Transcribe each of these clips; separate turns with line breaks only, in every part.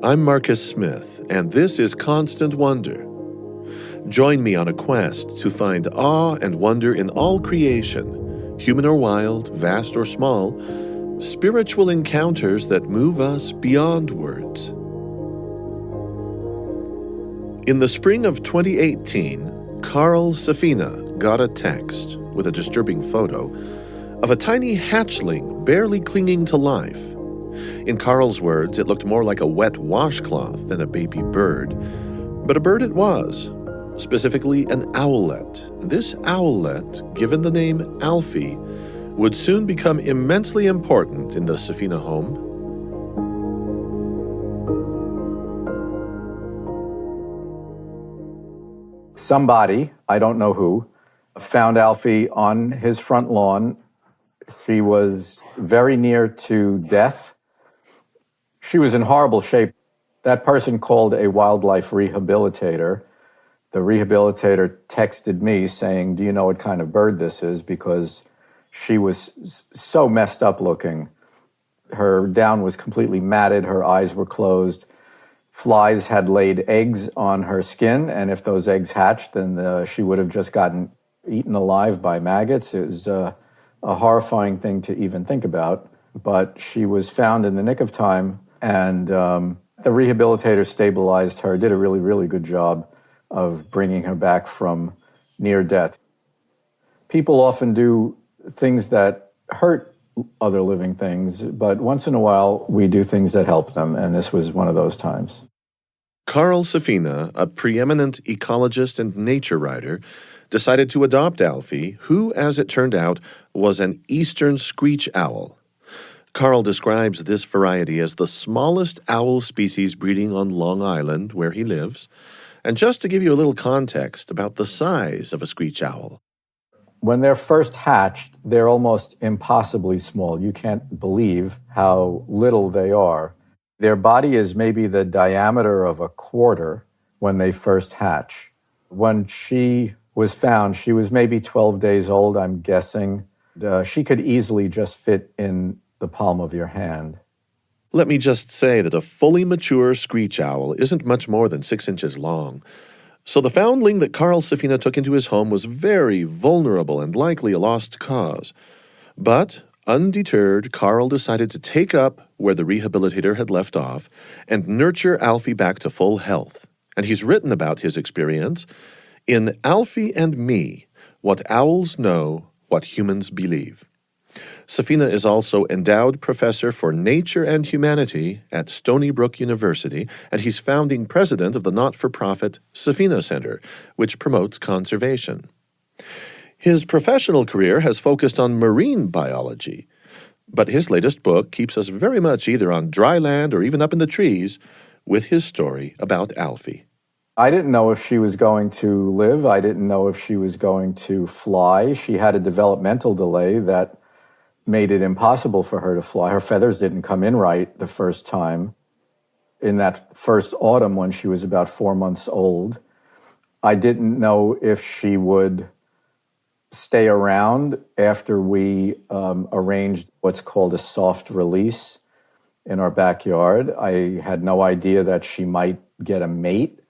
I'm Marcus Smith, and this is Constant Wonder. Join me on a quest to find awe and wonder in all creation, human or wild, vast or small, spiritual encounters that move us beyond words. In the spring of 2018, Carl Safina got a text with a disturbing photo of a tiny hatchling barely clinging to life. In Carl's words, it looked more like a wet washcloth than a baby bird, but a bird it was, specifically an owlet. This owlet, given the name Alfie, would soon become immensely important in the Safina home.
Somebody, I don't know who, found Alfie on his front lawn. She was very near to death. She was in horrible shape. That person called a wildlife rehabilitator. The rehabilitator texted me saying, "Do you know what kind of bird this is?" Because she was so messed up looking. Her down was completely matted, her eyes were closed. Flies had laid eggs on her skin, and if those eggs hatched, then she would have just gotten eaten alive by maggots. It was a horrifying thing to even think about. But she was found in the nick of time, and the rehabilitator stabilized her, did a really, really good job of bringing her back from near death. People often do things that hurt other living things, but once in a while we do things that help them, and this was one of those times.
Carl Safina, a preeminent ecologist and nature writer, decided to adopt Alfie, who, as it turned out, was an eastern screech owl. Carl describes this variety as the smallest owl species breeding on Long Island, where he lives. And just to give you a little context about the size of a screech owl.
When they're first hatched, they're almost impossibly small. You can't believe how little they are. Their body is maybe the diameter of a quarter when they first hatch. When she was found, she was maybe 12 days old, I'm guessing. She could easily just fit in the palm of your hand.
Let me just say that a fully mature screech owl isn't much more than 6 inches long. So the foundling that Carl Safina took into his home was very vulnerable and likely a lost cause. But, undeterred, Carl decided to take up where the rehabilitator had left off and nurture Alfie back to full health. And he's written about his experience in Alfie and Me, What Owls Know, What Humans Believe. Safina is also Endowed Professor for Nature and Humanity at Stony Brook University, and he's founding president of the not-for-profit Safina Center, which promotes conservation. His professional career has focused on marine biology, but his latest book keeps us very much either on dry land or even up in the trees with his story about Alfie.
I didn't know if she was going to live. I didn't know if she was going to fly. She had a developmental delay that made it impossible for her to fly. Her feathers didn't come in right the first time. In that first autumn when she was about 4 months old, I didn't know if she would stay around after we arranged what's called a soft release in our backyard. I had no idea that she might get a mate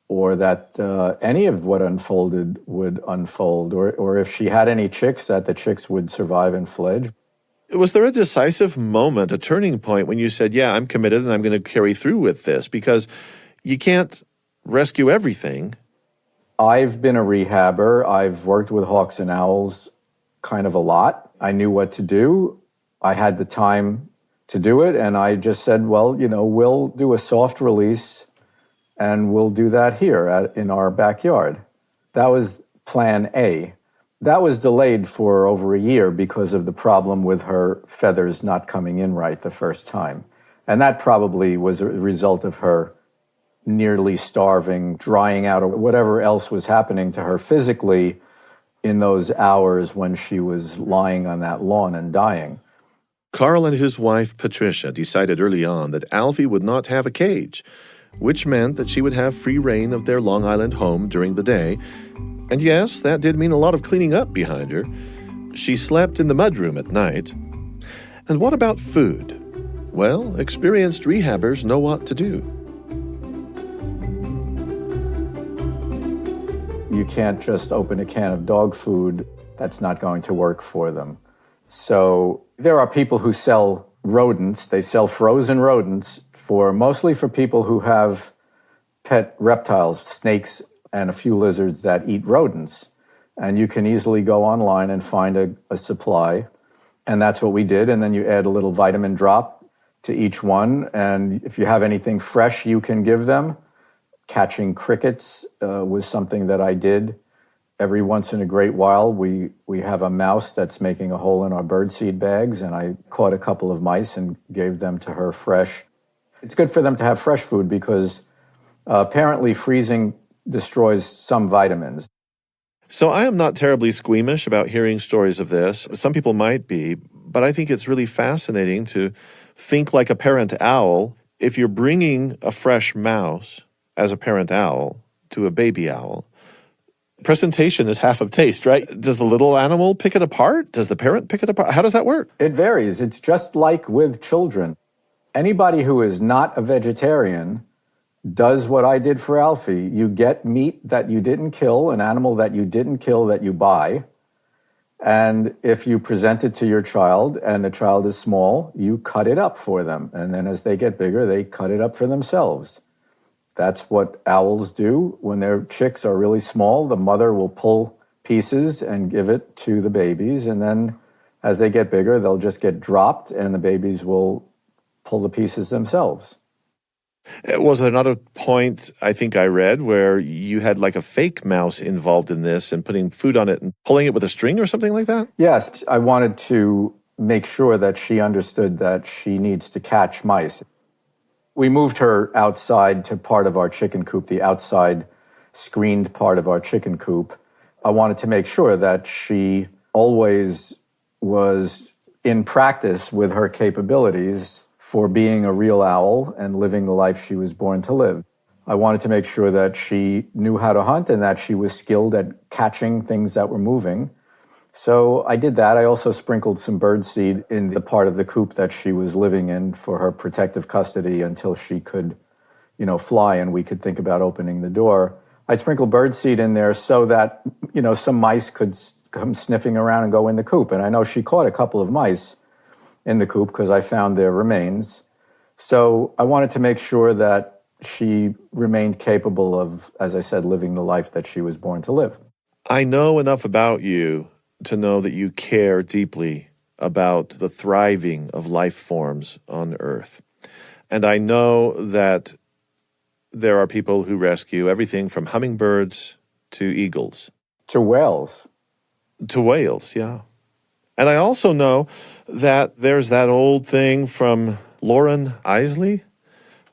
or that any of what unfolded would unfold, or if she had any chicks, that the chicks would survive and fledge.
Was there a decisive moment, a turning point, when you said, yeah, I'm committed and I'm going to carry through with this? Because you can't rescue everything.
I've been a rehabber. I've worked with hawks and owls kind of a lot. I knew what to do. I had the time to do it, and I just said, well, we'll do a soft release and we'll do that here in our backyard. That was plan A. That was delayed for over a year because of the problem with her feathers not coming in right the first time. And that probably was a result of her nearly starving, drying out, or whatever else was happening to her physically in those hours when she was lying on that lawn and dying.
Carl and his wife, Patricia, decided early on that Alfie would not have a cage, which meant that she would have free reign of their Long Island home during the day. And yes, that did mean a lot of cleaning up behind her. She slept in the mudroom at night. And what about food? Well, experienced rehabbers know what to do.
You can't just open a can of dog food. That's not going to work for them. So there are people who sell rodents. They sell frozen rodents mostly for people who have pet reptiles, snakes, and a few lizards that eat rodents. And you can easily go online and find a supply. And that's what we did. And then you add a little vitamin drop to each one. And if you have anything fresh, you can give them. Catching crickets was something that I did. Every once in a great while, we have a mouse that's making a hole in our birdseed bags, and I caught a couple of mice and gave them to her fresh. It's good for them to have fresh food because apparently freezing destroys some vitamins.
So I am not terribly squeamish about hearing stories of this. Some people might be, but I think it's really fascinating to think like a parent owl. If you're bringing a fresh mouse as a parent owl to a baby owl, presentation is half of taste, right? Does the little animal pick it apart? Does the parent pick it apart? How does that work?
It varies. It's just like with children. Anybody who is not a vegetarian does what I did for Alfie. You get meat that you didn't kill, an animal that you didn't kill that you buy. And if you present it to your child and the child is small, you cut it up for them. And then as they get bigger, they cut it up for themselves. That's what owls do. When their chicks are really small, the mother will pull pieces and give it to the babies. And then as they get bigger, they'll just get dropped and the babies will pull the pieces themselves.
Was there not a point, I think I read, where you had like a fake mouse involved in this and putting food on it and pulling it with a string or something like that?
Yes, I wanted to make sure that she understood that she needs to catch mice. We moved her outside to part of our chicken coop, the outside screened part of our chicken coop. I wanted to make sure that she always was in practice with her capabilities for being a real owl and living the life she was born to live. I wanted to make sure that she knew how to hunt and that she was skilled at catching things that were moving. So I did that. I also sprinkled some birdseed in the part of the coop that she was living in for her protective custody until she could, fly and we could think about opening the door. I sprinkled birdseed in there so that, some mice could come sniffing around and go in the coop. And I know she caught a couple of mice in the coop because I found their remains. So I wanted to make sure that she remained capable of, as I said, living the life that she was born to live.
I know enough about you to know that you care deeply about the thriving of life forms on Earth. And I know that there are people who rescue everything from hummingbirds to eagles.
To whales.
To whales, yeah. And I also know that there's that old thing from Lauren Isley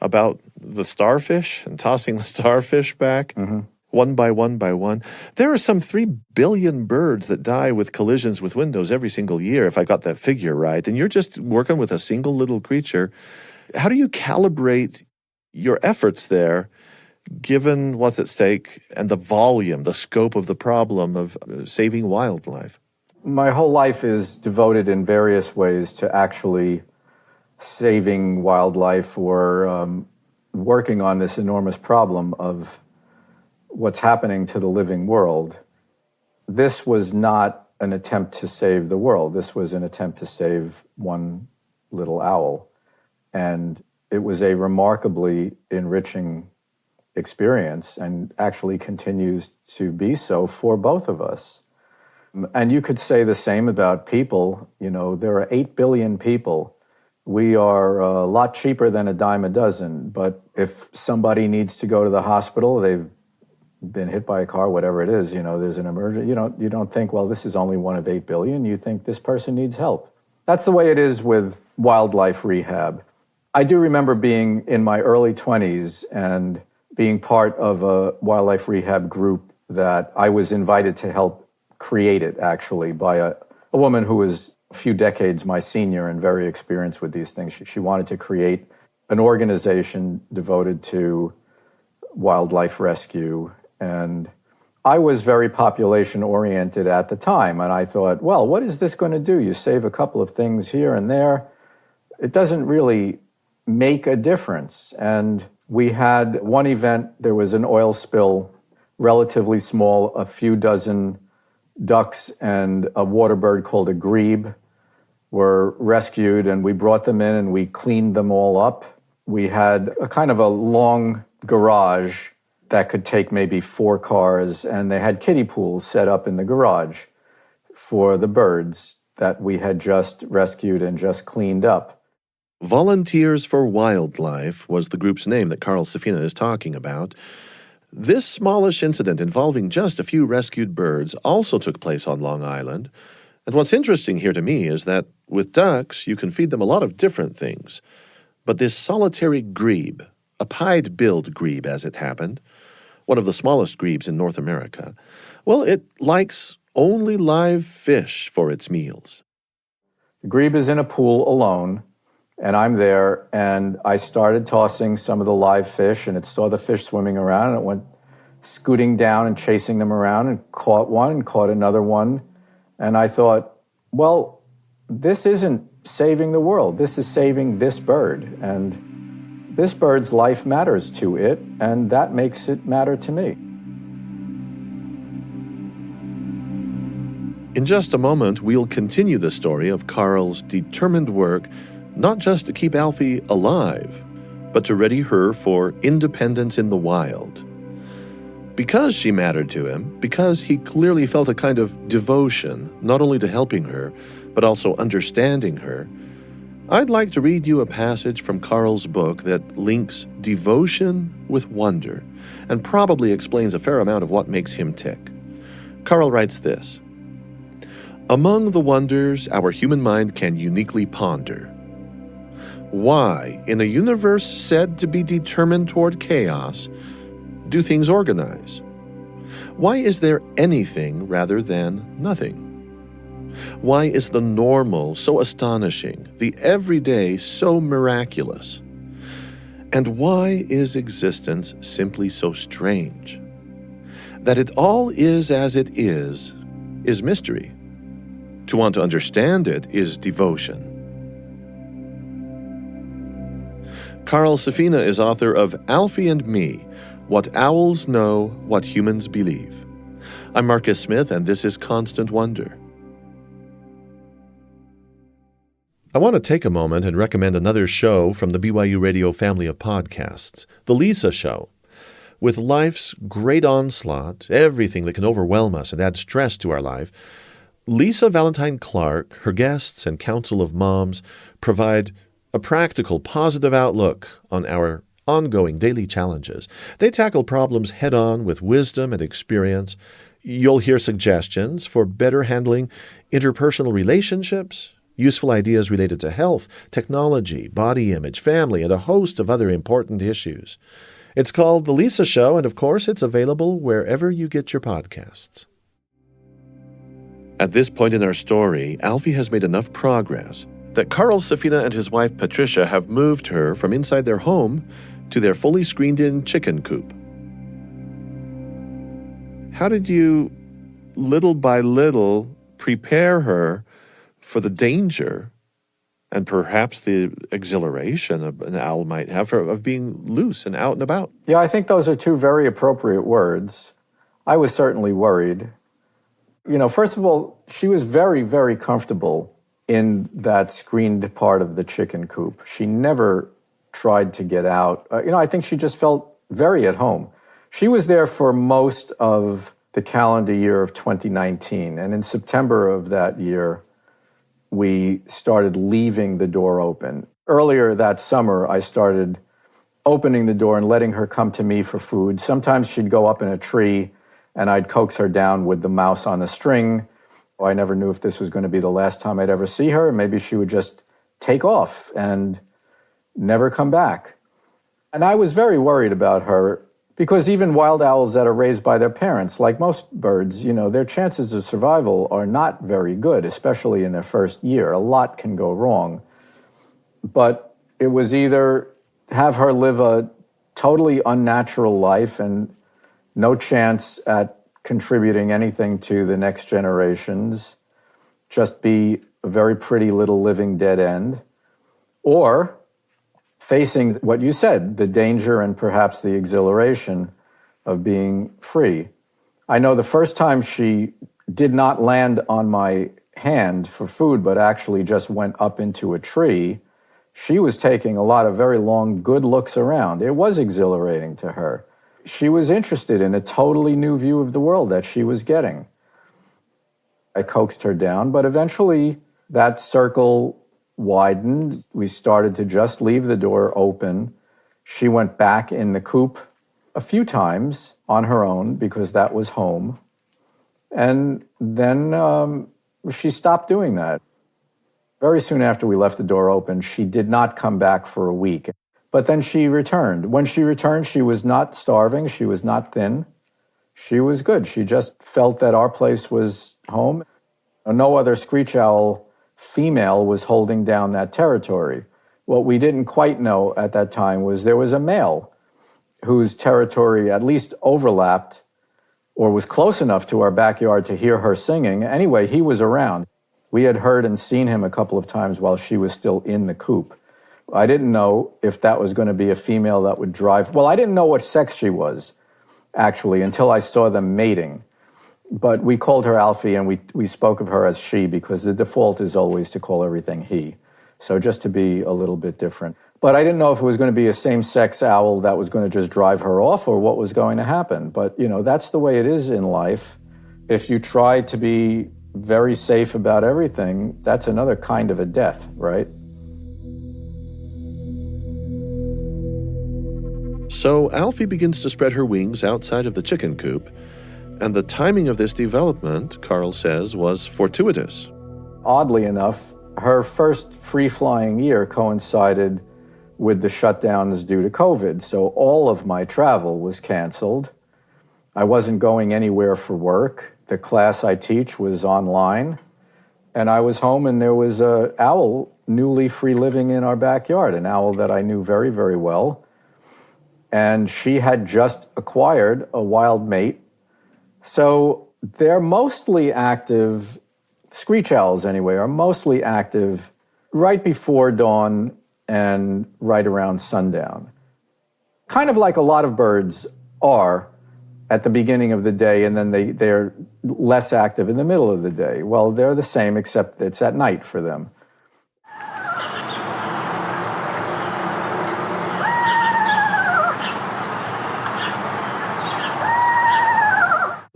about the starfish and tossing the starfish back. Mm-hmm. One by one by one. There are some 3 billion birds that die with collisions with windows every single year, if I got that figure right. And you're just working with a single little creature. How do you calibrate your efforts there, given what's at stake and the volume, the scope of the problem of saving wildlife?
My whole life is devoted in various ways to actually saving wildlife or working on this enormous problem of what's happening to the living world. This was not an attempt to save the world. This was an attempt to save one little owl. And it was a remarkably enriching experience and actually continues to be so for both of us. And you could say the same about people. There are 8 billion people. We are a lot cheaper than a dime a dozen. But if somebody needs to go to the hospital, they've been hit by a car, whatever it is, there's an emergency. You don't think, well, this is only one of 8 billion. You think this person needs help. That's the way it is with wildlife rehab. I do remember being in my early 20s and being part of a wildlife rehab group that I was invited to help create it, actually, by a woman who was a few decades my senior and very experienced with these things. She wanted to create an organization devoted to wildlife rescue. And I was very population-oriented at the time, and I thought, well, what is this going to do? You save a couple of things here and there. it doesn't really make a difference. And we had one event, there was an oil spill, relatively small, a few dozen ducks and a water bird called a grebe were rescued, and we brought them in and we cleaned them all up. We had a kind of a long garage that could take maybe 4 cars, and they had kiddie pools set up in the garage for the birds that we had just rescued and just cleaned up.
Volunteers for Wildlife was the group's name that Carl Safina is talking about. This smallish incident involving just a few rescued birds also took place on Long Island. And what's interesting here to me is that with ducks, you can feed them a lot of different things. But this solitary grebe, a pied-billed grebe as it happened, one of the smallest grebes in North America, well, it likes only live fish for its meals.
The grebe is in a pool alone, and I'm there, and I started tossing some of the live fish, and it saw the fish swimming around, and it went scooting down and chasing them around, and caught one and caught another one. And I thought, well, this isn't saving the world. This is saving this bird. And this bird's life matters to it, and that makes it matter to me.
In just a moment, we'll continue the story of Carl's determined work, not just to keep Alfie alive, but to ready her for independence in the wild. Because she mattered to him, because he clearly felt a kind of devotion, not only to helping her, but also understanding her, I'd like to read you a passage from Carl's book that links devotion with wonder, and probably explains a fair amount of what makes him tick. Carl writes this: "Among the wonders our human mind can uniquely ponder, why, in a universe said to be determined toward chaos, do things organize? Why is there anything rather than nothing? Why is the normal so astonishing, the everyday so miraculous? And why is existence simply so strange? That it all is as it is mystery. To want to understand it is devotion." Carl Safina is author of Alfie and Me, What Owls Know, What Humans Believe. I'm Marcus Smith, and this is Constant Wonder. I want to take a moment and recommend another show from the BYU Radio family of podcasts, The Lisa Show. With life's great onslaught, everything that can overwhelm us and add stress to our life, Lisa Valentine Clark, her guests, and Council of Moms provide a practical, positive outlook on our ongoing daily challenges. They tackle problems head-on with wisdom and experience. You'll hear suggestions for better handling interpersonal relationships, useful ideas related to health, technology, body image, family, and a host of other important issues. It's called The Lisa Show, and of course, it's available wherever you get your podcasts. At this point in our story, Alfie has made enough progress that Carl Safina and his wife Patricia have moved her from inside their home to their fully screened-in chicken coop. How did you, little by little, prepare her for the danger and perhaps the exhilaration an owl might have of being loose and out and about?
Yeah, I think those are two very appropriate words. I was certainly worried. You know, first of all, she was very, very comfortable in that screened part of the chicken coop. She never tried to get out. I think she just felt very at home. She was there for most of the calendar year of 2019. And in September of that year, we started leaving the door open. Earlier that summer, I started opening the door and letting her come to me for food. Sometimes she'd go up in a tree and I'd coax her down with the mouse on a string. I never knew if this was going to be the last time I'd ever see her. Maybe she would just take off and never come back. And I was very worried about her because even wild owls that are raised by their parents, like most birds, their chances of survival are not very good, especially in their first year. A lot can go wrong. But it was either have her live a totally unnatural life and no chance at contributing anything to the next generations, just be a very pretty little living dead end, or facing what you said, the danger and perhaps the exhilaration of being free. I know the first time she did not land on my hand for food, but actually just went up into a tree, she was taking a lot of very long, good looks around. It was exhilarating to her. She was interested in a totally new view of the world that she was getting. I coaxed her down, but eventually that circle widened. We started to just leave the door open. She went back in the coop a few times on her own because that was home. And then she stopped doing that. Very soon after we left the door open, she did not come back for a week. But then she returned. When she returned, she was not starving. She was not thin. She was good. She just felt that our place was home. No other screech owl female was holding down that territory. What we didn't quite know at that time was there was a male whose territory at least overlapped or was close enough to our backyard to hear her singing. Anyway, he was around. We had heard and seen him a couple of times while she was still in the coop. I didn't know if that was going to be a female that would drive. Well, I didn't know what sex she was, actually, until I saw them mating. But we called her Alfie, and we spoke of her as she, because the default is always to call everything he. So just to be a little bit different. But I didn't know if it was going to be a same-sex owl that was going to just drive her off or what was going to happen. But, that's the way it is in life. If you try to be very safe about everything, that's another kind of a death, right?
So Alfie begins to spread her wings outside of the chicken coop, and the timing of this development, Carl says, was fortuitous.
Oddly enough, her first free-flying year coincided with the shutdowns due to COVID, so all of my travel was canceled. I wasn't going anywhere for work. The class I teach was online, and I was home, and there was an owl newly free living in our backyard, an owl that I knew very, very well. And she had just acquired a wild mate. So they're mostly active, screech owls anyway, are mostly active right before dawn and right around sundown. Kind of like a lot of birds are at the beginning of the day, and then they're less active in the middle of the day. Well, they're the same, except it's at night for them.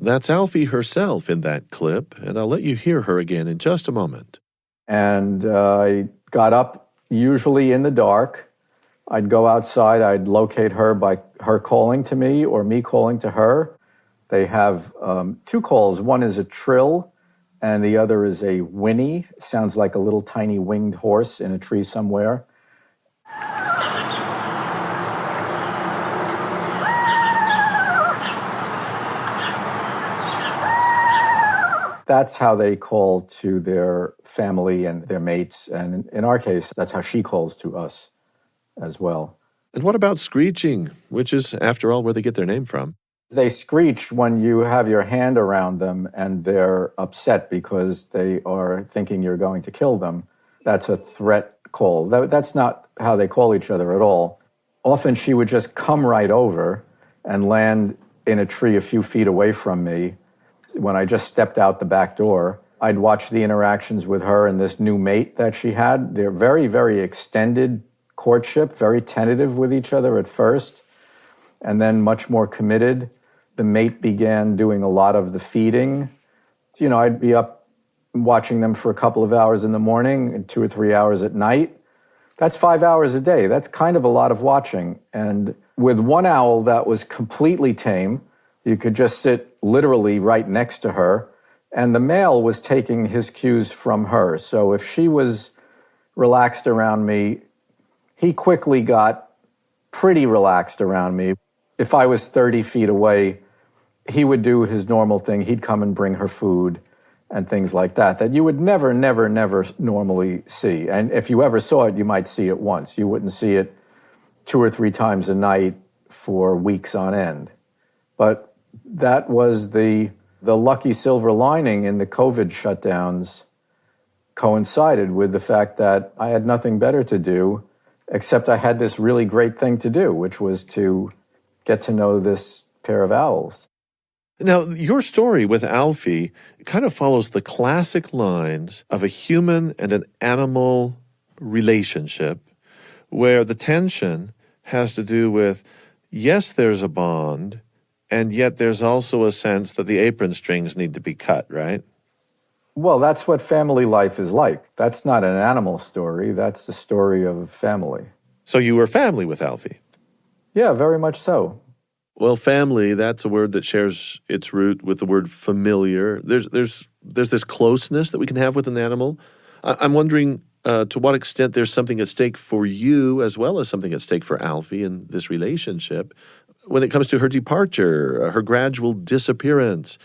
That's Alfie herself in that clip, and I'll let you hear her again in just a moment.
And I got up usually in the dark. I'd go outside, I'd locate her by her calling to me or me calling to her. They have two calls. One is a trill, and the other is a whinny. Sounds like a little tiny winged horse in a tree somewhere. That's how they call to their family and their mates. And in our case, that's how she calls to us as well.
And what about screeching, which is, after all, where they get their name from?
They screech when you have your hand around them and they're upset because they are thinking you're going to kill them. That's a threat call. That's not how they call each other at all. Often she would just come right over and land in a tree a few feet away from me. When I just stepped out the back door, I'd watch the interactions with her and this new mate that she had. They're very, very extended courtship, very tentative with each other at first, and then much more committed. The mate began doing a lot of the feeding. I'd be up watching them for a couple of hours in the morning and 2 or 3 hours at night. That's 5 hours a day. That's kind of a lot of watching. And with one owl that was completely tame, you could just sit literally right next to her, and the male was taking his cues from her. So if she was relaxed around me, he quickly got pretty relaxed around me. If I was 30 feet away, he would do his normal thing. He'd come and bring her food and things like that you would never normally see. And if you ever saw it, you might see it once. You wouldn't see it 2 or 3 times a night for weeks on end. But that was the lucky silver lining in the COVID shutdowns. coincided with the fact that I had nothing better to do, except I had this really great thing to do, which was to get to know this pair of owls.
Now, your story with Alfie kind of follows the classic lines of a human and an animal relationship, where the tension has to do with, yes, there's a bond, and yet there's also a sense that the apron strings need to be cut, right?
Well, that's what family life is like. That's not an animal story. That's the story of family.
So you were family with Alfie.
Yeah, very much so.
Well, family, that's a word that shares its root with the word familiar. There's this closeness that we can have with an animal. I'm wondering to what extent there's something at stake for you as well as something at stake for Alfie in this relationship when it comes to her departure, her gradual disappearance,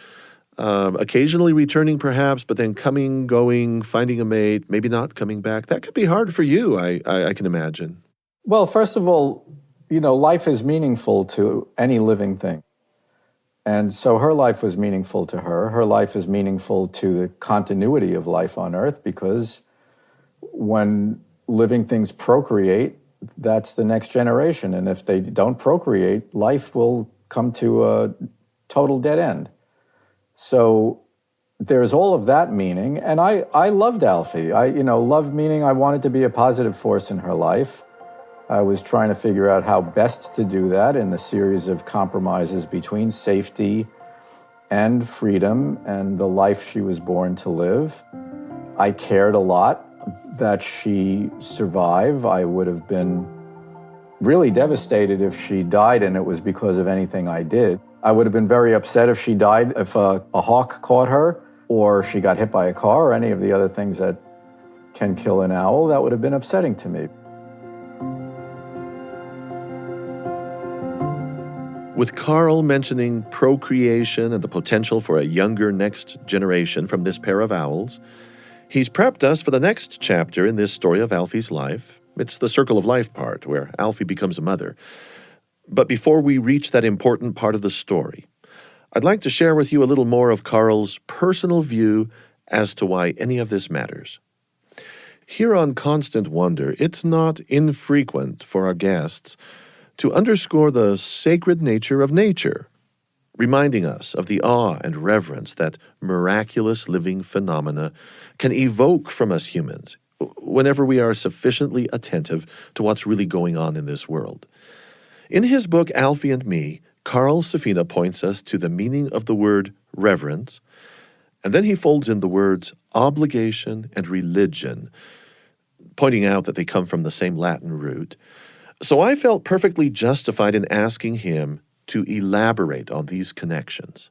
occasionally returning perhaps, but then coming, going, finding a mate, maybe not coming back. That could be hard for you, I can imagine.
Well, first of all, life is meaningful to any living thing. And so her life was meaningful to her. Her life is meaningful to the continuity of life on Earth, because when living things procreate, that's the next generation. And if they don't procreate, life will come to a total dead end. So there's all of that meaning. And I loved Alfie. Love meaning I wanted to be a positive force in her life. I was trying to figure out how best to do that in the series of compromises between safety and freedom and the life she was born to live. I cared a lot that she survive. I would have been really devastated if she died and it was because of anything I did. I would have been very upset if she died, if a hawk caught her or she got hit by a car or any of the other things that can kill an owl. That would have been upsetting to me.
With Carl mentioning procreation and the potential for a younger next generation from this pair of owls, he's prepped us for the next chapter in this story of Alfie's life. It's the circle of life part, where Alfie becomes a mother. But before we reach that important part of the story, I'd like to share with you a little more of Carl's personal view as to why any of this matters. Here on Constant Wonder, it's not infrequent for our guests to underscore the sacred nature of nature, reminding us of the awe and reverence that miraculous living phenomena can evoke from us humans whenever we are sufficiently attentive to what's really going on in this world. In his book, Alfie and Me, Carl Safina points us to the meaning of the word reverence, and then he folds in the words obligation and religion, pointing out that they come from the same Latin root. So I felt perfectly justified in asking him to elaborate on these connections.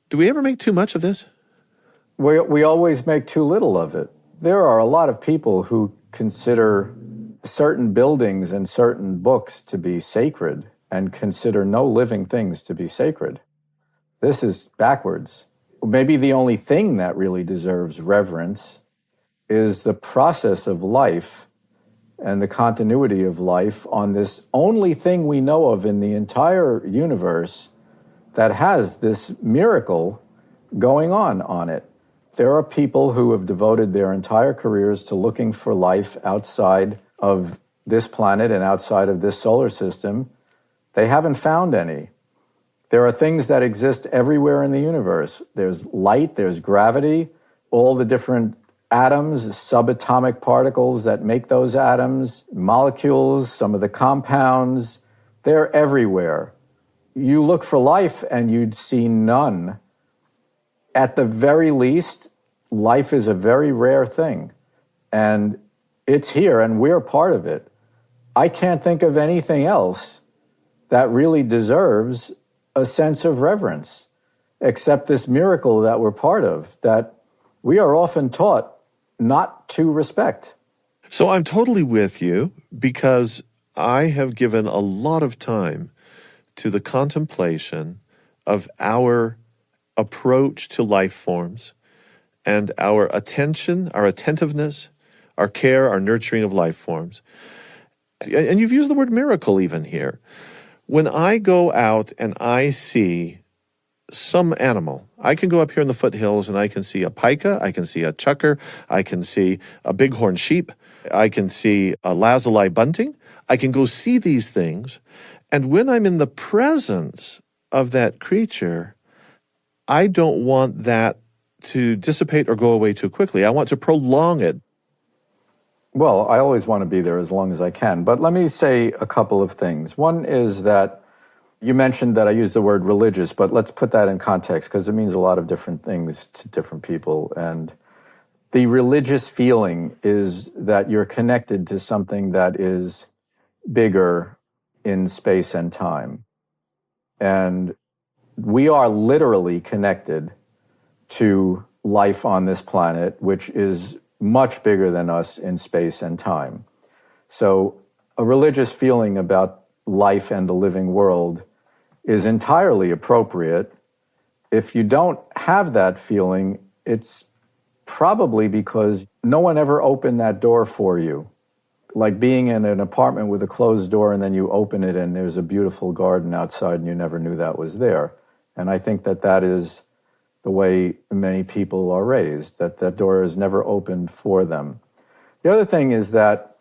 Do we ever make too much of this?
We always make too little of it. There are a lot of people who consider certain buildings and certain books to be sacred and consider no living things to be sacred. This is backwards. Maybe the only thing that really deserves reverence is the process of life and the continuity of life on this only thing we know of in the entire universe that has this miracle going on it. There are people who have devoted their entire careers to looking for life outside of this planet and outside of this solar system. They haven't found any. There are things that exist everywhere in the universe. There's light, there's gravity, all the different atoms, subatomic particles that make those atoms, molecules, some of the compounds, they're everywhere. You look for life and you'd see none. At the very least, life is a very rare thing. And it's here and we're part of it. I can't think of anything else that really deserves a sense of reverence, except this miracle that we're part of, that we are often taught not to respect.
So I'm totally with you, because I have given a lot of time to the contemplation of our approach to life forms and our attention, our attentiveness, our care, our nurturing of life forms. And you've used the word miracle even here. When I go out and I see some animal. I can go up here in the foothills and I can see a pika, I can see a chucker, I can see a bighorn sheep, I can see a lazuli bunting. I can go see these things. And when I'm in the presence of that creature, I don't want that to dissipate or go away too quickly. I want to prolong it.
Well, I always want to be there as long as I can. But let me say a couple of things. One is that you mentioned that I used the word religious, but let's put that in context because it means a lot of different things to different people. And the religious feeling is that you're connected to something that is bigger in space and time. And we are literally connected to life on this planet, which is much bigger than us in space and time. So a religious feeling about life and the living world is entirely appropriate. If you don't have that feeling, it's probably because no one ever opened that door for you. Like being in an apartment with a closed door and then you open it and there's a beautiful garden outside and you never knew that was there. And I think that that is the way many people are raised, that that door is never opened for them. The other thing is that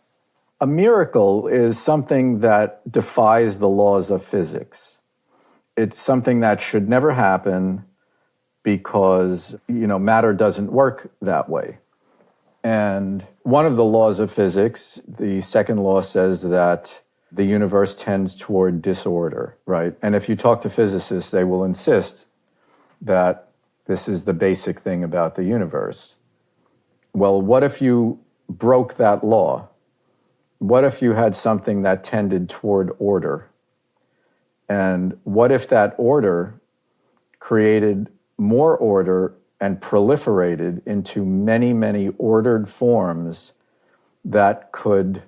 a miracle is something that defies the laws of physics. It's something that should never happen because, matter doesn't work that way. And one of the laws of physics, the second law, says that the universe tends toward disorder, right? And if you talk to physicists, they will insist that this is the basic thing about the universe. Well, what if you broke that law? What if you had something that tended toward order? And what if that order created more order and proliferated into many, many ordered forms that could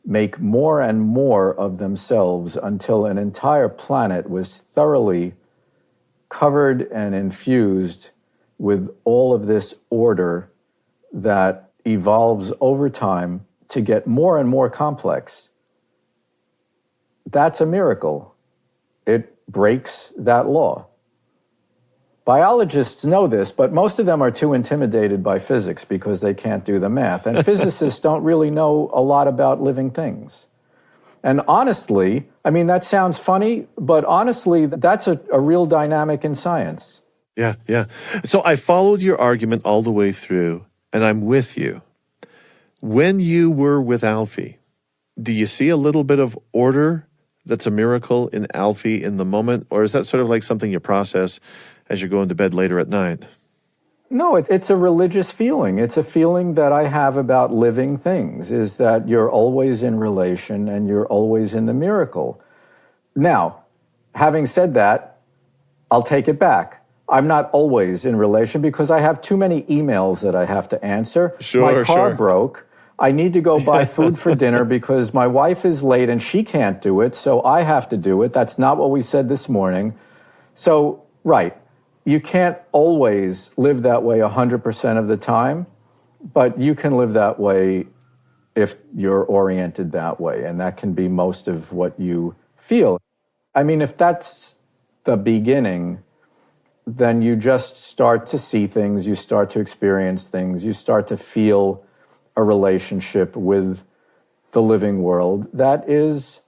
make more and more of themselves until an entire planet was thoroughly covered and infused with all of this order that evolves over time to get more and more complex? That's a miracle. It breaks that law. Biologists know this, but most of them are too intimidated by physics because they can't do the math. And physicists don't really know a lot about living things. And honestly, that sounds funny, but honestly, that's a real dynamic in science.
Yeah. So I followed your argument all the way through, and I'm with you. When you were with Alfie, do you see a little bit of order that's a miracle in Alfie in the moment? Or is that sort of like something you process as you're going to bed later at night?
No, it's a religious feeling. It's a feeling that I have about living things, is that you're always in relation and you're always in the miracle. Now, having said that, I'll take it back. I'm not always in relation because I have too many emails that I have to answer. My car broke. I need to go buy food for dinner because my wife is late and she can't do it, so I have to do it. That's not what we said this morning. So, right, you can't always live that way 100% of the time, but you can live that way if you're oriented that way, and that can be most of what you feel. If that's the beginning, then you just start to see things, you start to experience things, you start to feel a relationship with the living world that is,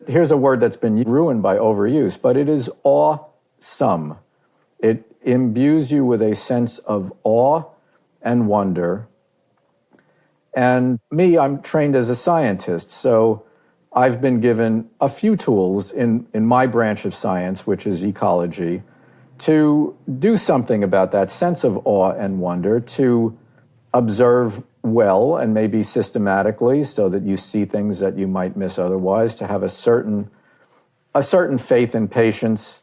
here's a word that's been ruined by overuse, but it is awesome. It imbues you with a sense of awe and wonder. And me, I'm trained as a scientist, so I've been given a few tools in my branch of science, which is ecology, to do something about that sense of awe and wonder, to observe well and maybe systematically so that you see things that you might miss otherwise, to have a certain faith and patience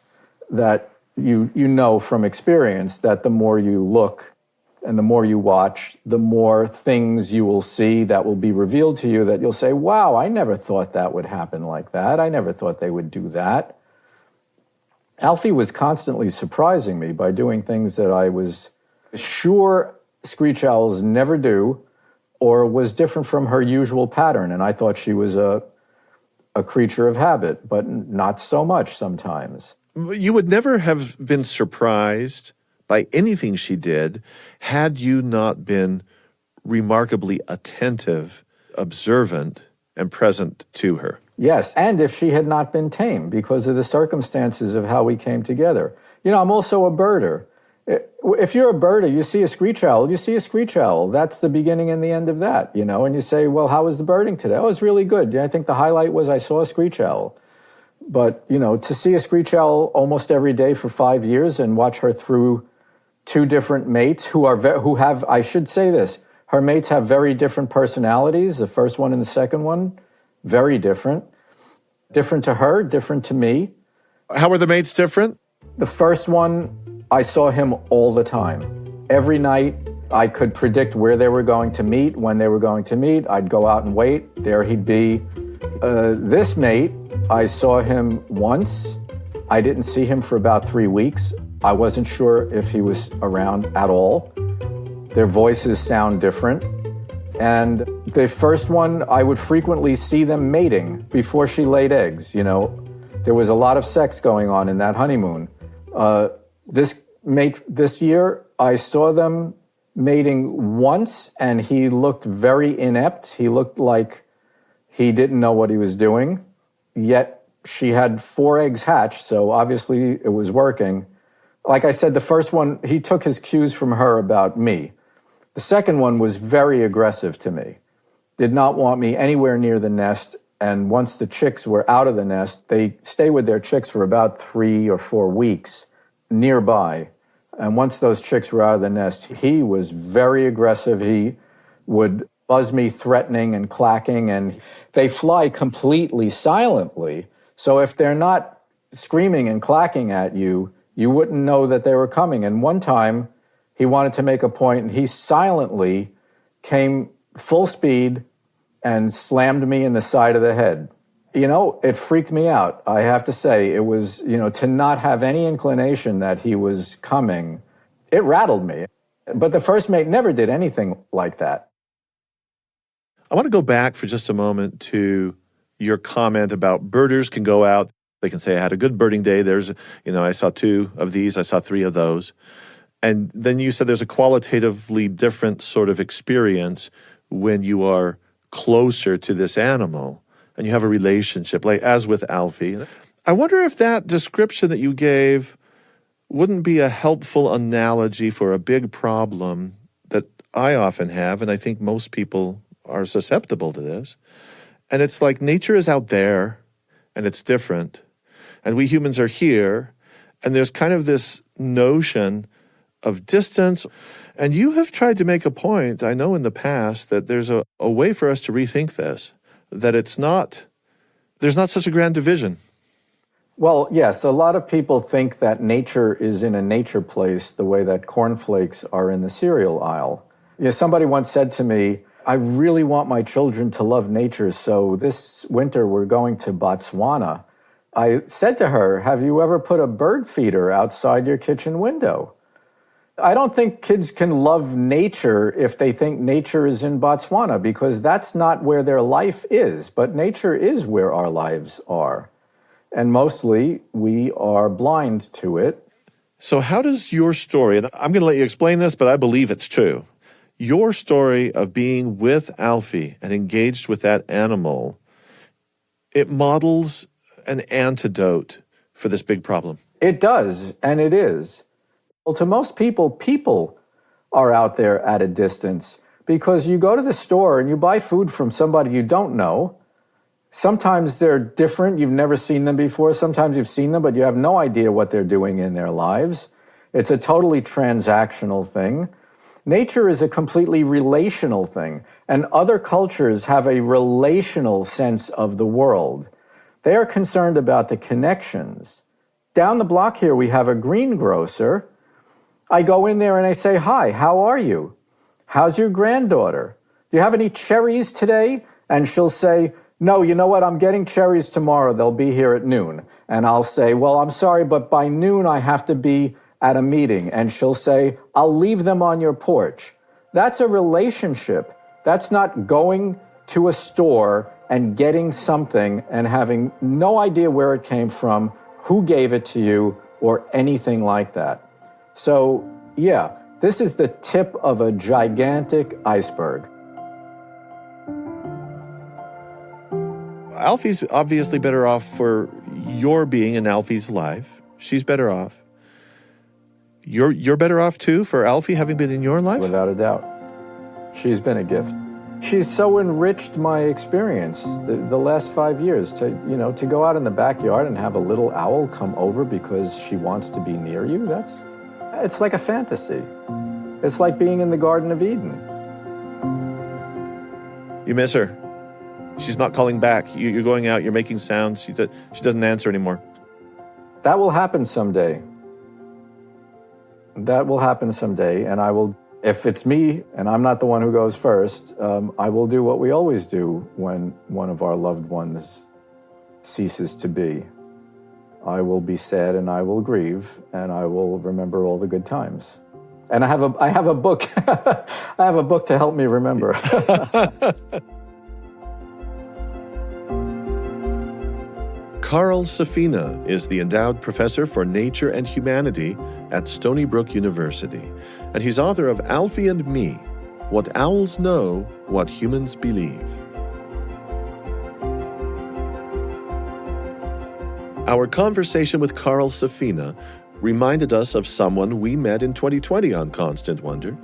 that you know from experience that the more you look and the more you watch, the more things you will see that will be revealed to you that you'll say, wow, I never thought that would happen like that. I never thought they would do that. Alfie was constantly surprising me by doing things that I was sure screech owls never do, or was different from her usual pattern. And I thought she was a creature of habit, but not so much sometimes.
You would never have been surprised by anything she did had you not been remarkably attentive, observant, and present to her.
Yes, and if she had not been tame because of the circumstances of how we came together. You know, I'm also a birder. If you're a birder, you see a screech owl, you see a screech owl. That's the beginning and the end of that, you know, and you say, well, how was the birding today? Oh, it was really good. Yeah, I think the highlight was I saw a screech owl. But, you know, to see a screech owl almost every day for 5 years and watch her through two different mates who have, I should say this, her mates have very different personalities. The first one and the second one, very different. Different to her, different to me.
How were the mates different?
The first one, I saw him all the time. Every night, I could predict where they were going to meet, when they were going to meet. I'd go out and wait. There he'd be. This mate, I saw him once. I didn't see him for about 3 weeks. I wasn't sure if he was around at all. Their voices sound different. And the first one, I would frequently see them mating before she laid eggs. You know, there was a lot of sex going on in that honeymoon. This year, I saw them mating once, and he looked very inept. He looked like he didn't know what he was doing. Yet she had 4 eggs hatched, so obviously it was working. Like I said, the first one, he took his cues from her about me. The second one was very aggressive to me, did not want me anywhere near the nest. And once the chicks were out of the nest, they stay with their chicks for about 3 or 4 weeks nearby. And once those chicks were out of the nest, he was very aggressive. He would buzz me threatening and clacking, and they fly completely silently. So if they're not screaming and clacking at you, you wouldn't know that they were coming. And one time, he wanted to make a point, and he silently came full speed and slammed me in the side of the head. You know, it freaked me out. I have to say, it was, you know, to not have any inclination that he was coming, it rattled me. But the first mate never did anything like that.
I want to go back for just a moment to your comment about birders can go out. They can say, I had a good birding day. There's, you know, I saw 2 of these. I saw 3 of those. And then you said there's a qualitatively different sort of experience when you are closer to this animal and you have a relationship, like as with Alfie. I wonder if that description that you gave wouldn't be a helpful analogy for a big problem that I often have, and I think most people are susceptible to this. And it's like nature is out there, and it's different, and we humans are here, and there's kind of this notion of distance. And you have tried to make a point, I know in the past, that there's a way for us to rethink this, that there's not such a grand division.
Well, yes, a lot of people think that nature is in a nature place the way that cornflakes are in the cereal aisle. You know, somebody once said to me, I really want my children to love nature, so this winter we're going to Botswana. I said to her, have you ever put a bird feeder outside your kitchen window? I don't think kids can love nature if they think nature is in Botswana, because that's not where their life is. But nature is where our lives are. And mostly we are blind to it.
So how does your story, and I'm going to let you explain this, but I believe it's true, your story of being with Alfie and engaged with that animal, it models an antidote for this big problem.
It does, and it is. Well, to most people, people are out there at a distance because you go to the store and you buy food from somebody you don't know. Sometimes they're different. You've never seen them before. Sometimes you've seen them, but you have no idea what they're doing in their lives. It's a totally transactional thing. Nature is a completely relational thing, and other cultures have a relational sense of the world. They are concerned about the connections. Down the block here, we have a greengrocer. I go in there and I say, hi, how are you? How's your granddaughter? Do you have any cherries today? And she'll say, no, you know what? I'm getting cherries tomorrow. They'll be here at noon. And I'll say, well, I'm sorry, but by noon I have to be at a meeting. And she'll say, I'll leave them on your porch. That's a relationship. That's not going to a store and getting something and having no idea where it came from, who gave it to you, or anything like that. So, yeah, this is the tip of a gigantic iceberg.
Alfie's obviously better off for your being in Alfie's life. She's better off. You're better off too for Alfie having been in your life?
Without a doubt. She's been a gift. She's so enriched my experience the last 5 years to go out in the backyard and have a little owl come over because she wants to be near you. It's like a fantasy. It's like being in the Garden of Eden.
You miss her. She's not calling back. You're going out, you're making sounds. She doesn't answer anymore.
That will happen someday. That will happen someday, and I will, if it's me and I'm not the one who goes first, I will do what we always do when one of our loved ones ceases to be. I will be sad and I will grieve, and I will remember all the good times. And I have a book. I have a book to help me remember.
Carl Safina is the Endowed Professor for Nature and Humanity at Stony Brook University, and he's author of Alfie and Me, What Owls Know, What Humans Believe. Our conversation with Carl Safina reminded us of someone we met in 2020 on Constant Wonder,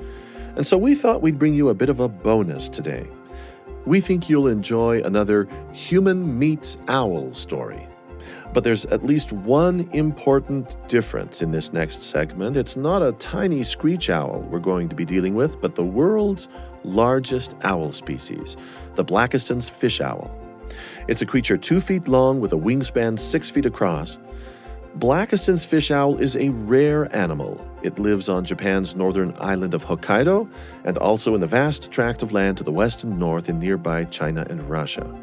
and so we thought we'd bring you a bit of a bonus today. We think you'll enjoy another human meets owl story. But there's at least one important difference in this next segment. It's not a tiny screech owl we're going to be dealing with, but the world's largest owl species, the Blakiston's fish owl. It's a creature 2 feet long with a wingspan 6 feet across. Blakiston's fish owl is a rare animal. It lives on Japan's northern island of Hokkaido and also in the vast tract of land to the west and north in nearby China and Russia.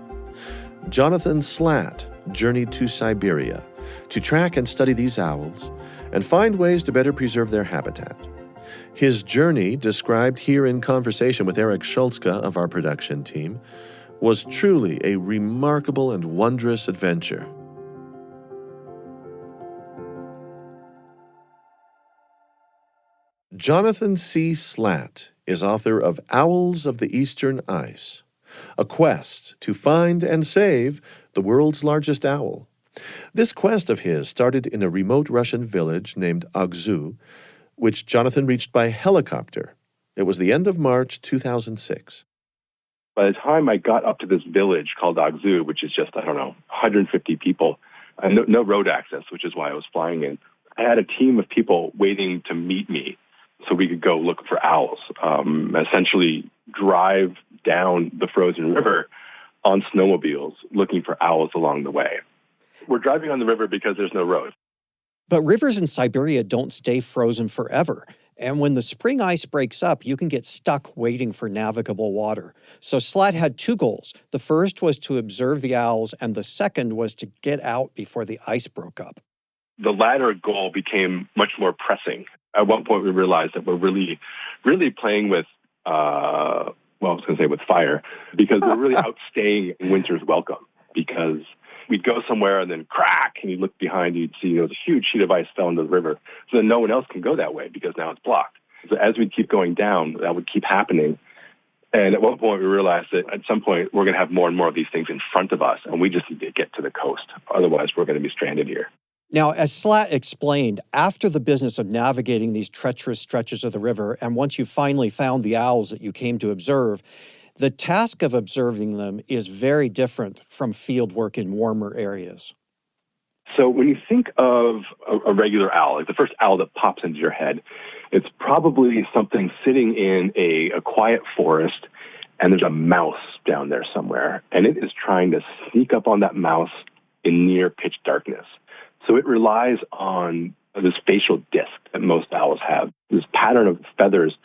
Jonathan Slaght journeyed to Siberia to track and study these owls and find ways to better preserve their habitat. His journey, described here in conversation with Eric Schultzka of our production team, was truly a remarkable and wondrous adventure. Jonathan C. Slaght is author of Owls of the Eastern Ice, a quest to find and save the world's largest owl. This quest of his started in a remote Russian village named Akzu, which Jonathan reached by helicopter. It was the end of March 2006.
By the time I got up to this village called Akzu, which is just, 150 people, and no road access, which is why I was flying in, I had a team of people waiting to meet me so we could go look for owls, essentially drive down the frozen river on snowmobiles looking for owls along the way. We're driving on the river because there's no road.
But rivers in Siberia don't stay frozen forever. And when the spring ice breaks up, you can get stuck waiting for navigable water. So Slaght had two goals. The first was to observe the owls, and the second was to get out before the ice broke up.
The latter goal became much more pressing. At one point, we realized that we're really, really playing with, with fire, because we're really outstaying winter's welcome. Because we'd go somewhere and then crack, and you'd look behind you, you'd see a huge sheet of ice fell into the river. So then no one else can go that way because now it's blocked. So as we'd keep going down, that would keep happening. And at one point, we realized that at some point, we're going to have more and more of these things in front of us, and we just need to get to the coast. Otherwise, we're going to be stranded here.
Now, as Slaght explained, after the business of navigating these treacherous stretches of the river, and once you finally found the owls that you came to observe, the task of observing them is very different from field work in warmer areas.
So when you think of a regular owl, like the first owl that pops into your head, it's probably something sitting in a quiet forest, and there's a mouse down there somewhere, and it is trying to sneak up on that mouse in near pitch darkness. So it relies on this facial disc that most owls have, this pattern of feathers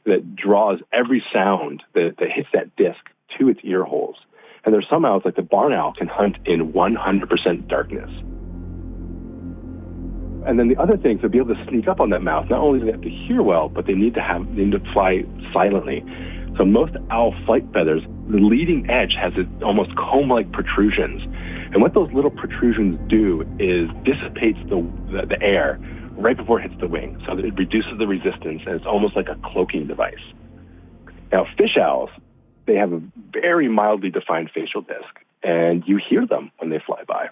that draws every sound that hits that disc to its ear holes. And there's some owls, like the barn owl, can hunt in 100% darkness. And then the other thing, to be able to sneak up on that mouse, not only do they have to hear well, but they need to fly silently. So most owl flight feathers, the leading edge has almost comb-like protrusions. And what those little protrusions do is dissipates the air right before it hits the wing. So that it reduces the resistance, and it's almost like a cloaking device. Now, fish owls, they have a very mildly defined facial disc, and you hear them when they fly by.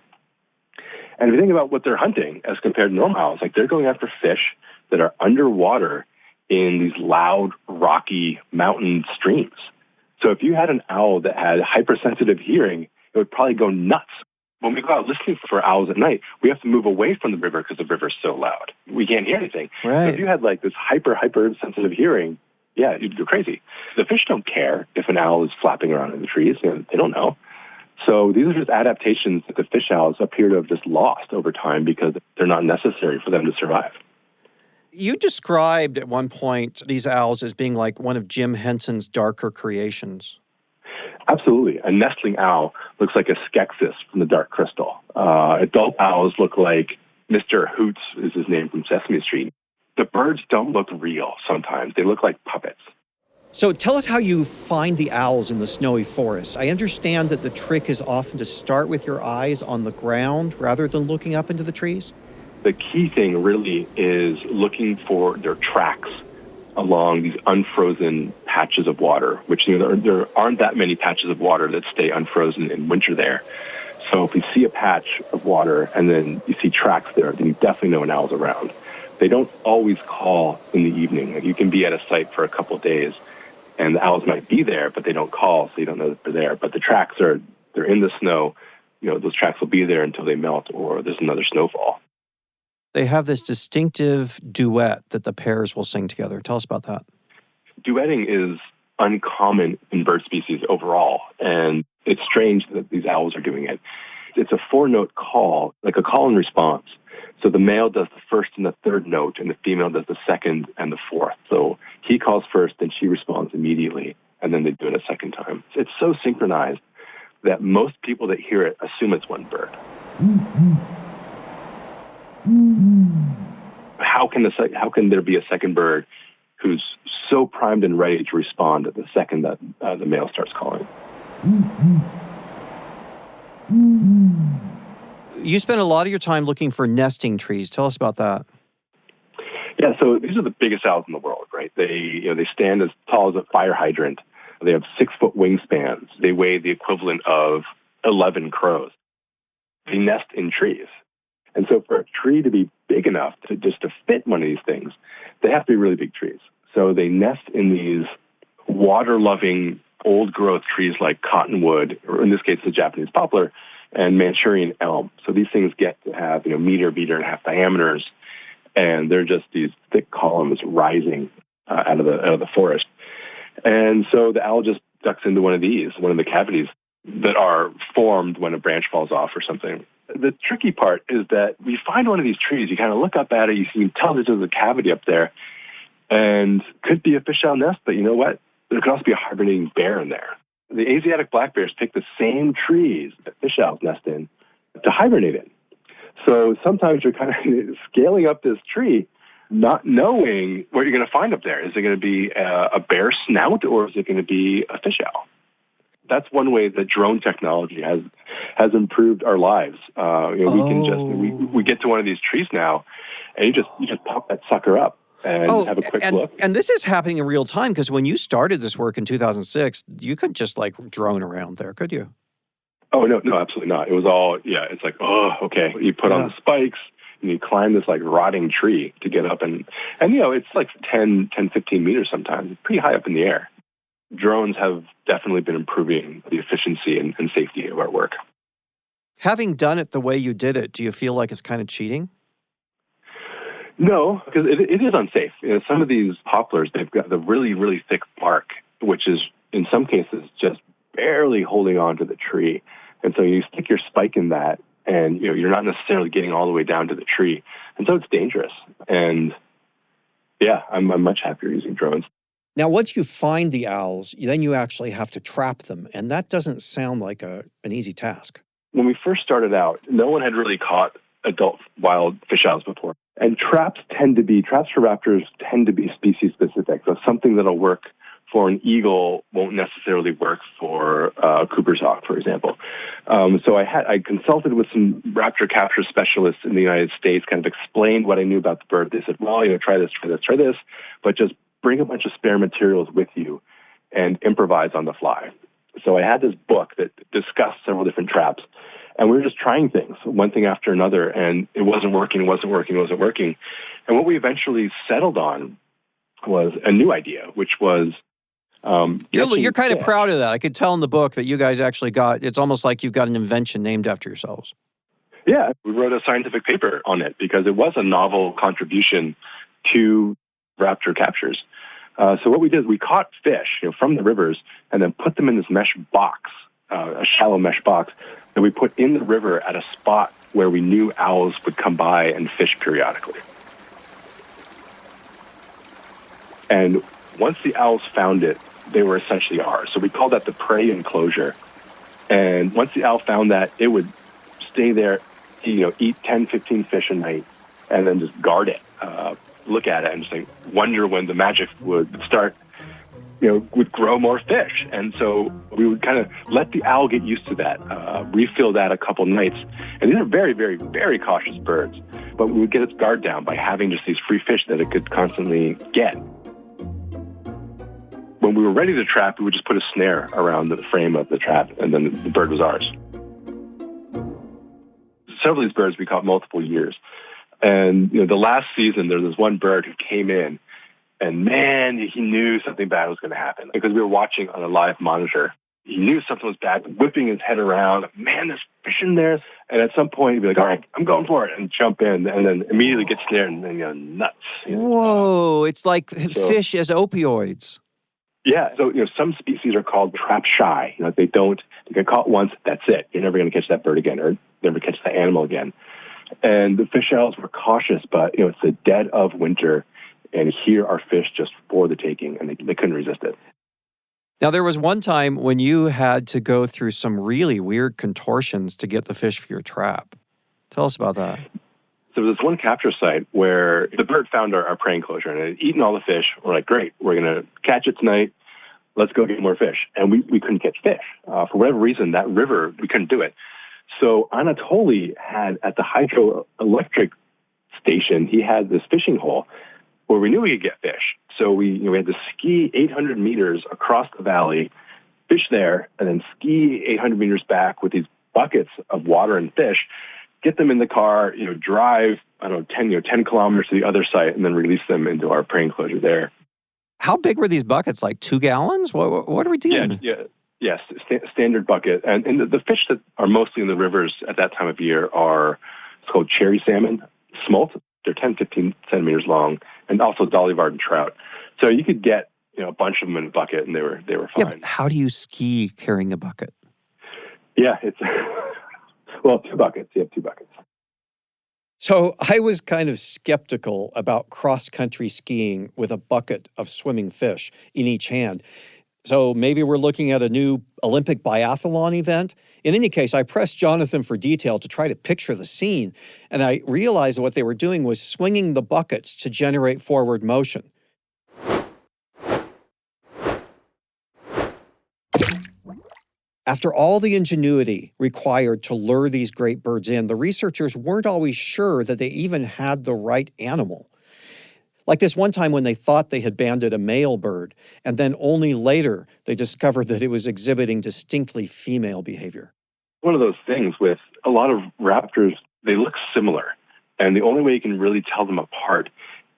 And if you think about what they're hunting as compared to normal owls, like they're going after fish that are underwater in these loud, rocky mountain streams. So if you had an owl that had hypersensitive hearing, it would probably go nuts. When we go out listening for owls at night, we have to move away from the river because the river's so loud. We can't hear anything.
Right.
So if you had like this hypersensitive hearing, yeah, you'd go crazy. The fish don't care if an owl is flapping around in the trees. They don't know. So these are just adaptations that the fish owls appear to have just lost over time because they're not necessary for them to survive.
You described at one point these owls as being like one of Jim Henson's darker creations.
Absolutely. A nestling owl looks like a skeksis from the Dark Crystal. Adult owls look like Mr. Hoots is his name from Sesame Street. The birds don't look real sometimes. They look like puppets.
So tell us how you find the owls in the snowy forest. I understand that the trick is often to start with your eyes on the ground rather than looking up into the trees.
The key thing really is looking for their tracks along these unfrozen patches of water, which there aren't that many patches of water that stay unfrozen in winter there. So if you see a patch of water and then you see tracks there, then you definitely know an owl's around. They don't always call in the evening. Like you can be at a site for a couple of days and the owls might be there, but they don't call, so you don't know that they're there. But the tracks they're in the snow. Those tracks will be there until they melt or there's another snowfall.
They have this distinctive duet that the pairs will sing together. Tell us about that.
Duetting is uncommon in bird species overall, and it's strange that these owls are doing it. It's a 4-note call, like a call and response. So the male does the first and the third note, and the female does the second and the fourth. So he calls first, and she responds immediately, and then they do it a second time. It's so synchronized that most people that hear it assume it's one bird. How can there be a second bird who's so primed and ready to respond at the second that the male starts calling?
You spend a lot of your time looking for nesting trees. Tell us about that.
Yeah, so these are the biggest owls in the world, right? They stand as tall as a fire hydrant. They have 6-foot wingspans. They weigh the equivalent of 11 crows. They nest in trees. And so for a tree to be big enough to fit one of these things, they have to be really big trees. So they nest in these water-loving old-growth trees like cottonwood, or in this case, the Japanese poplar, and Manchurian elm. So these things get to have, meter and a half diameters, and they're just these thick columns rising out of the forest. And so the owl just ducks into one of the cavities that are formed when a branch falls off or something. The tricky part is that we find one of these trees, you kind of look up at it, you can tell there's a cavity up there, and could be a fish owl nest, but you know what? There could also be a hibernating bear in there. The Asiatic black bears pick the same trees that fish owls nest in to hibernate in. So sometimes you're kind of scaling up this tree, not knowing what you're going to find up there. Is it going to be a bear snout, or is it going to be a fish owl? That's one way that drone technology has improved our lives. We get to one of these trees now, and you just pop that sucker up and have a quick look.
And this is happening in real time, because when you started this work in 2006, you couldn't just drone around there, could you?
Oh, no, absolutely not. It was all, it's like, oh, okay. You put on the spikes, and you climb this rotting tree to get up, and it's like 10, 15 meters sometimes. It's pretty high up in the air. Drones have definitely been improving the efficiency and safety of our work.
Having done it the way you did it, do you feel like it's kind of cheating?
No, because it is unsafe. Some of these poplars, they've got the really, really thick bark, which is in some cases just barely holding on to the tree. And so you stick your spike in that, and you're not necessarily getting all the way down to the tree. And so it's dangerous. And yeah, I'm much happier using drones.
Now, once you find the owls, then you actually have to trap them. And that doesn't sound like an easy task.
When we first started out, no one had really caught adult wild fish owls before. And traps for raptors tend to be species specific. So something that'll work for an eagle won't necessarily work for Cooper's hawk, for example. So I consulted with some raptor capture specialists in the United States, kind of explained what I knew about the bird. They said, well, try this, but just bring a bunch of spare materials with you and improvise on the fly. So I had this book that discussed several different traps, and we were just trying things, one thing after another, and it wasn't working. And what we eventually settled on was a new idea, which was
you're kind of proud of that. I could tell in the book that you guys actually it's almost like you've got an invention named after yourselves.
Yeah, we wrote a scientific paper on it because it was a novel contribution to raptor captures. So what we did is we caught fish from the rivers and then put them in this mesh box, a shallow mesh box that we put in the river at a spot where we knew owls would come by and fish periodically. And once the owls found it, they were essentially ours. So we called that the prey enclosure. And once the owl found that, it would stay there, eat 10, 15 fish a night, and then just guard it, look at it, and just wonder when the magic would start, would grow more fish. And so we would kind of let the owl get used to that, refill that a couple nights. And these are very, very, very cautious birds. But we would get its guard down by having just these free fish that it could constantly get. When we were ready to trap, we would just put a snare around the frame of the trap, and then the bird was ours. Several of these birds we caught multiple years. And the last season, there was this one bird who came in, and man, he knew something bad was going to happen because we were watching on a live monitor. He knew something was bad, whipping his head around. Man, there's fish in there. And at some point, he'd be like, all right, I'm going for it, and jump in, and then immediately get snared and then nuts.
Whoa, it's like fish as opioids.
Yeah, so some species are called trap shy. They get caught once, that's it. You're never going to catch that bird again, or never catch that animal again. And the fish owls were cautious, but it's the dead of winter, and here are fish just for the taking, and they couldn't resist it.
Now, there was one time when you had to go through some really weird contortions to get the fish for your trap. Tell us about that.
So there was this one capture site where the bird found our prey enclosure and it had eaten all the fish. We're like, great, we're going to catch it tonight. Let's go get more fish. And we couldn't catch fish. For whatever reason, that river, we couldn't do it. So Anatoly had, at the hydroelectric station, he had this fishing hole where we knew we could get fish. So we had to ski 800 meters across the valley, fish there, and then ski 800 meters back with these buckets of water and fish, get them in the car, drive, 10 kilometers to the other site, and then release them into our prey enclosure there.
How big were these buckets? Like 2 gallons? What are we doing?
Yes, standard bucket. And the fish that are mostly in the rivers at that time of year it's called cherry salmon, smolt. They're 10, 15 centimeters long, and also dolly varden trout. So you could get a bunch of them in a bucket, and they were fine.
Yeah, but how do you ski carrying a bucket?
Yeah, it's 2 buckets. You have 2 buckets.
So I was kind of skeptical about cross-country skiing with a bucket of swimming fish in each hand. So maybe we're looking at a new Olympic biathlon event. In any case, I pressed Jonathan for detail to try to picture the scene, and I realized what they were doing was swinging the buckets to generate forward motion. After all the ingenuity required to lure these great birds in, the researchers weren't always sure that they even had the right animal. Like this one time when they thought they had banded a male bird, and then only later they discovered that it was exhibiting distinctly female behavior.
One of those things with a lot of raptors, they look similar. And the only way you can really tell them apart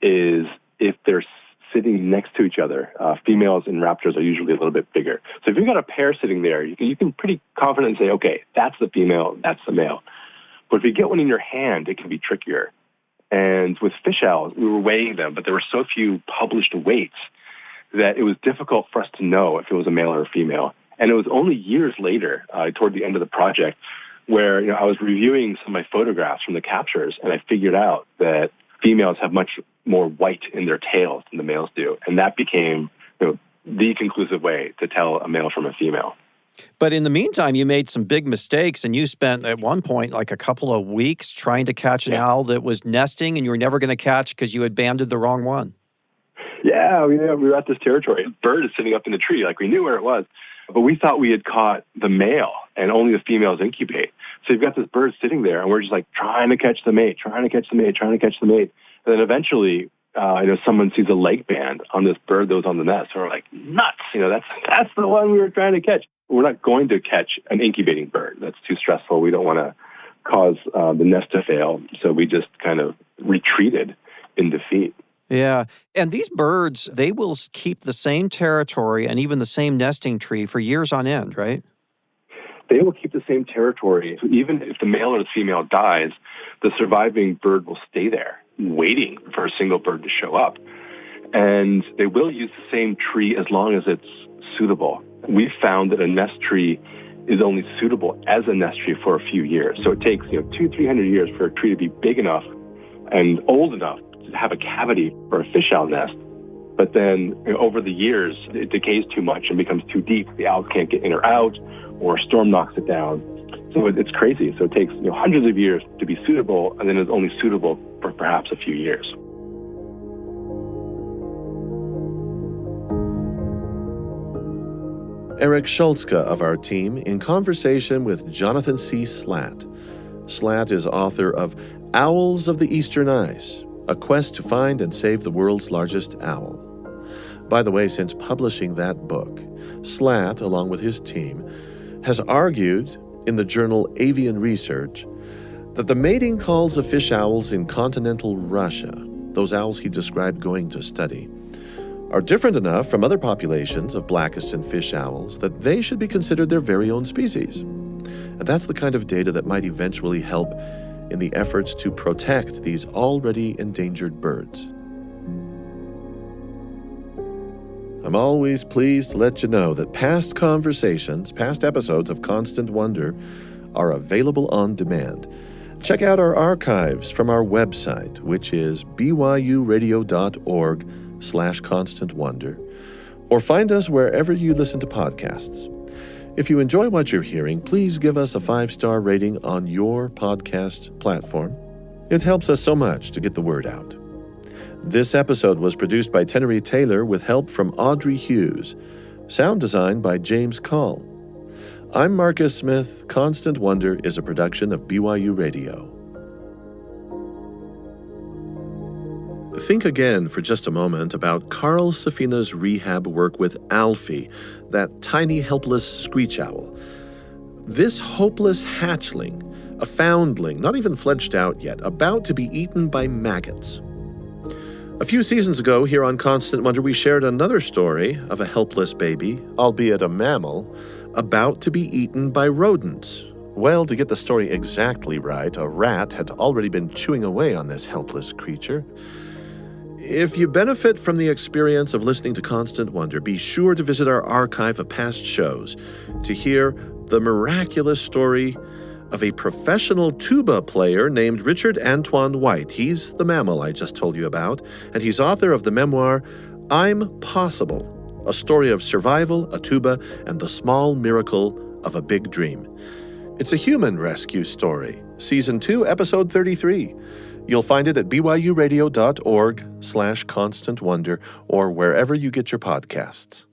is if they're sitting next to each other. Females in raptors are usually a little bit bigger. So if you've got a pair sitting there, you can pretty confidently say, okay, that's the female, that's the male. But if you get one in your hand, it can be trickier. And with fish owls, we were weighing them, but there were so few published weights that it was difficult for us to know if it was a male or a female. And it was only years later, toward the end of the project, where I was reviewing some of my photographs from the captures, and I figured out that females have much more white in their tails than the males do. And that became the conclusive way to tell a male from a female.
But in the meantime, you made some big mistakes, and you spent at one point like a couple of weeks trying to catch an owl that was nesting and you were never going to catch because you had banded the wrong one.
Yeah, we were at this territory. A bird is sitting up in the tree, like we knew where it was. But we thought we had caught the male, and only the females incubate. So you've got this bird sitting there, and we're just like trying to catch the mate. And then eventually, someone sees a leg band on this bird that was on the nest. And we're like, nuts! That's the one we were trying to catch. We're not going to catch an incubating bird. That's too stressful. We don't want to cause the nest to fail. So we just kind of retreated in defeat.
Yeah. And these birds, they will keep the same territory and even the same nesting tree for years on end, right?
They will keep the same territory. So even if the male or the female dies, the surviving bird will stay there, waiting for a single bird to show up. And they will use the same tree as long as it's suitable. We've found that a nest tree is only suitable as a nest tree for a few years. So it takes 200-300 years for a tree to be big enough and old enough to have a cavity for a fish owl nest. But then over the years, it decays too much and becomes too deep. The owls can't get in or out, or a storm knocks it down. So it's crazy. So it takes hundreds of years to be suitable, and then it's only suitable for perhaps a few years.
Eric Schultzke of our team in conversation with Jonathan C. Slaght. Slaght is author of Owls of the Eastern Ice, a quest to find and save the world's largest owl. By the way, since publishing that book, Slaght, along with his team, has argued in the journal Avian Research that the mating calls of fish owls in continental Russia, those owls he described going to study, are different enough from other populations of Blakiston fish owls that they should be considered their very own species. And that's the kind of data that might eventually help in the efforts to protect these already endangered birds. I'm always pleased to let you know that past episodes of Constant Wonder are available on demand. Check out our archives from our website, which is byuradio.org/Constant Wonder, or find us wherever you listen to podcasts. If you enjoy what you're hearing, please give us a 5-star rating on your podcast platform. It helps us so much to get the word out. This episode was produced by Tenery Taylor with help from Audrey Hughes. Sound design by James Call. I'm Marcus Smith. Constant Wonder is a production of BYU Radio. Think again for just a moment about Carl Safina's rehab work with Alfie, that tiny helpless screech owl. This hopeless hatchling, a foundling, not even fledged out yet, about to be eaten by maggots. A few seasons ago here on Constant Wonder, we shared another story of a helpless baby, albeit a mammal, about to be eaten by rodents. Well, to get the story exactly right, a rat had already been chewing away on this helpless creature. If you benefit from the experience of listening to Constant Wonder, be sure to visit our archive of past shows to hear the miraculous story of a professional tuba player named Richard Antoine White. He's the mammal I just told you about, and he's author of the memoir, I'm Possible, a story of survival, a tuba, and the small miracle of a big dream. It's a human rescue story. Season 2, Episode 33. You'll find it at byuradio.org/Constant Wonder or wherever you get your podcasts.